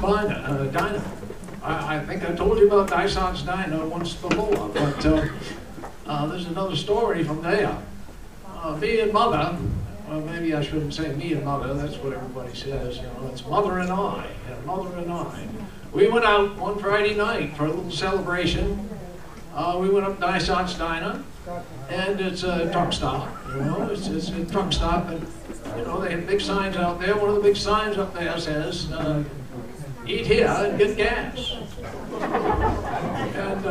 Diner. I think I told you about Dyson's Diner once before, but there's another story from there. Me and Mother, well, maybe I shouldn't say me and Mother, that's what everybody says, you know, it's Mother and I, Mother and I. We went out one Friday night for a little celebration. We went up Dyson's Diner, and it's a truck stop, you know, it's a truck stop, and, you know, they have big signs out there. One of the big signs up there says, eat here and get gas. And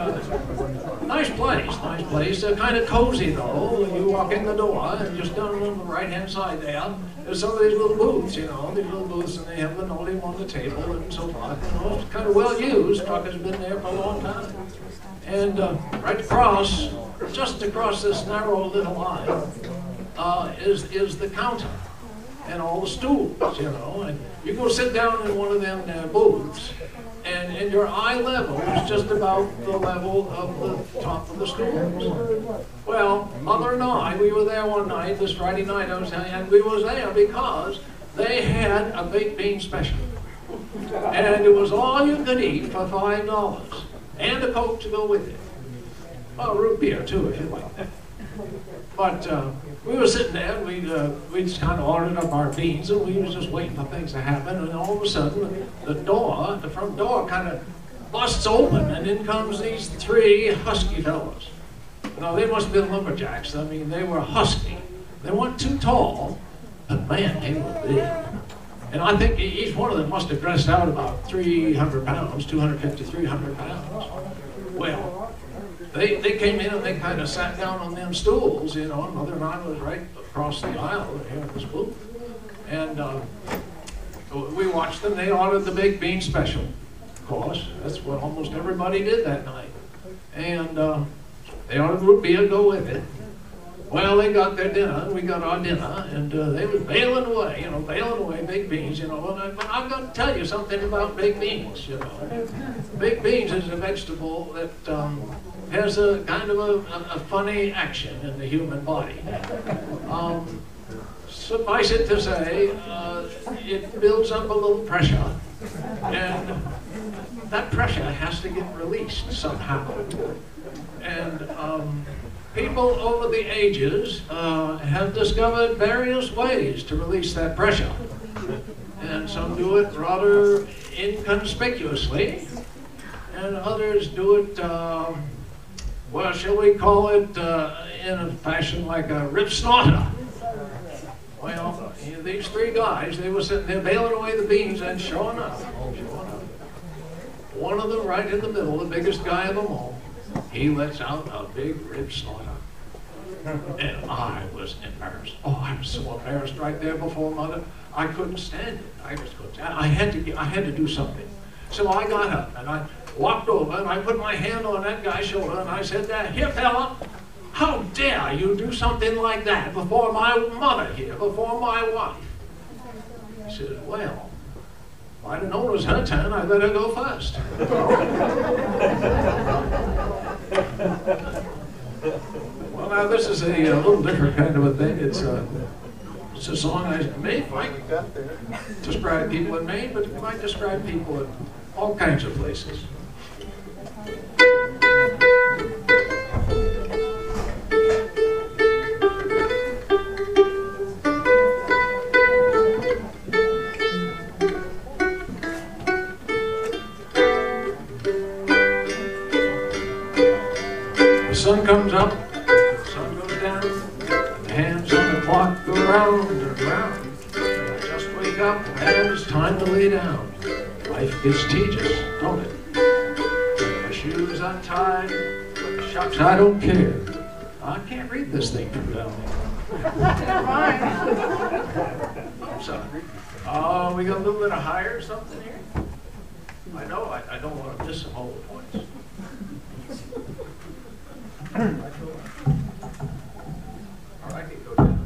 nice place. They're kind of cozy though. You walk in the door and just down on the right-hand side there's some of these little booths, you know, and they have linoleum on the table and so forth. You know, it's kind of well used. Truck has been there for a long time. And right across, just across this narrow little line, is the counter and all the stools, you know. And you go sit down in one of them booths, and your eye level is just about the level of the top of the stools. Well, Mother and I, we were there one night, this Friday night, I was telling you, and we was there because they had a baked bean special. And it was all you could eat for $5, and a Coke to go with it. Well, root beer too, if you like that. But we were sitting there, and we just kind of ordered up our beans, and we was just waiting for things to happen, and all of a sudden, the front door kind of busts open, and in comes these three husky fellows. Now, they must have been lumberjacks. I mean, they were husky. They weren't too tall, but man, they were big. And I think each one of them must have dressed out about 300 pounds, 250, 300 pounds. Well, they came in and they kind of sat down on them stools, you know, and Mother and I was right across the aisle here in this booth. And we watched them. They ordered the baked bean special, of course. That's what almost everybody did that night. And they ordered root beer, go with it. Well, they got their dinner, and we got our dinner, and they was bailing away, baked beans, you know. But I've got to tell you something about baked beans, you know. Baked beans is a vegetable that has a kind of a funny action in the human body. Suffice it to say, it builds up a little pressure, and that pressure has to get released somehow. And people over the ages have discovered various ways to release that pressure. And some do it rather inconspicuously, and others do it, well, shall we call it in a fashion like a rip snorter. Well, these three guys, they were sitting there bailing away the beans, and sure enough, one of them right in the middle, the biggest guy of them all, he lets out a big rib snorter. And I was embarrassed. Oh, I was so embarrassed right there before Mother. I couldn't stand it. I just couldn't stand it. I had to do something. So I got up and I walked over and I put my hand on that guy's shoulder and I said, "Here, fella, how dare you do something like that before my mother here, before my wife?" He said, "Well, if I'd have known it was her turn, I better go first." Well, now this is a little different kind of a thing. It's a song I made. Might describe people in Maine, but it might describe people in all kinds of places. The sun comes up, the sun goes down, the hands on the clock go round and round. I just wake up and it's time to lay down. Life gets tedious, don't it? My shoes untied, shucks, I don't care. I can't read this thing from down there. I'm sorry. We got a little bit of higher or something here? I know, I don't want to miss some whole points. Or I could go down.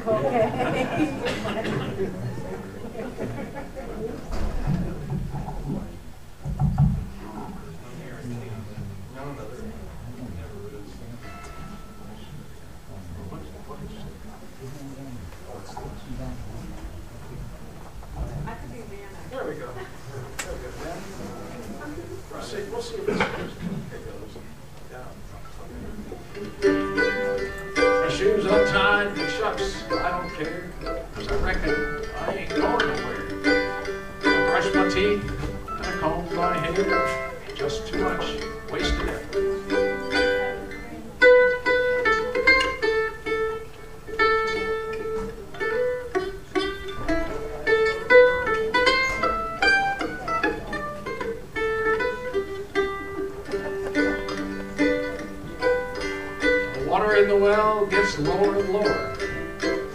Okay. sucks. I don't care, 'cause I reckon I ain't going nowhere. I brush my teeth and I comb my hair. Just too much wasted effort. The water in the well gets lower and lower.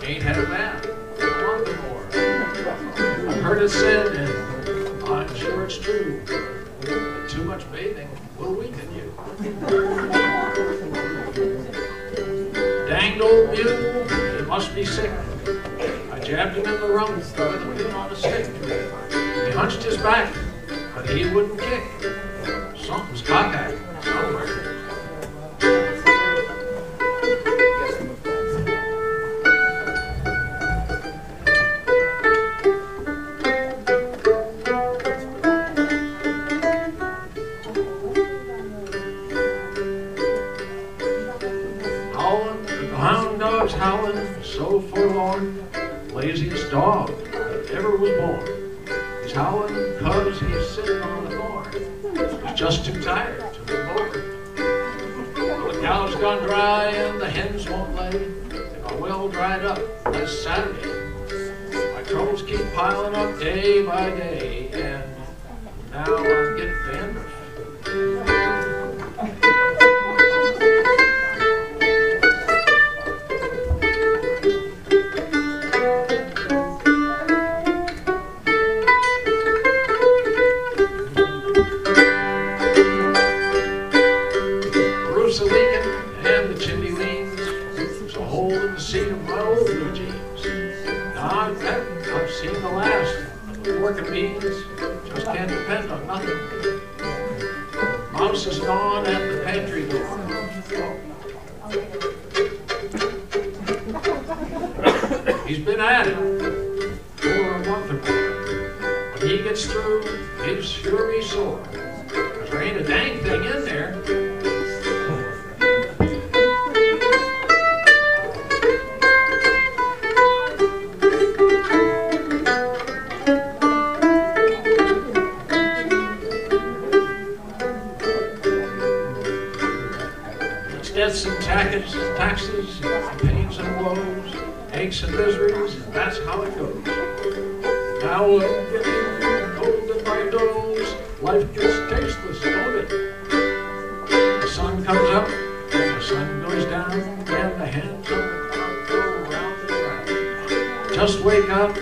Ain't had that. I want them more. I've heard it said, and I'm sure it's true, that too much bathing will weaken you. Danged old mule, he must be sick. I jabbed him in the rump with a pin on a stick. He hunched his back, but he wouldn't kick. Something's cockeyed somewhere. Hound dog's howling, so forlorn, laziest dog that ever was born. He's howling 'cause he's sitting on a thorn. He's just too tired to move over. Well, the cow's gone dry and the hens won't lay. And my well dried up last Saturday. My troubles keep piling up day by day, and now I'm getting dandruff. A leaking and the chimney leans. There's a hole in the seat of my old blue jeans. Now I've seen the last of the pork and beans. Just can't depend on nothing. Mouse is gone at the pantry door. He's been at it for a month or more. When he gets through, he'll sure be sore. 'Cause there ain't a dang thing in there. Debts and taxes, pains and woes, aches and miseries, and that's how it goes. Now I'm getting cold in my nose, life gets tasteless, don't it? The sun comes up, and the sun goes down, and the hands on the clock go round and round. Just wake up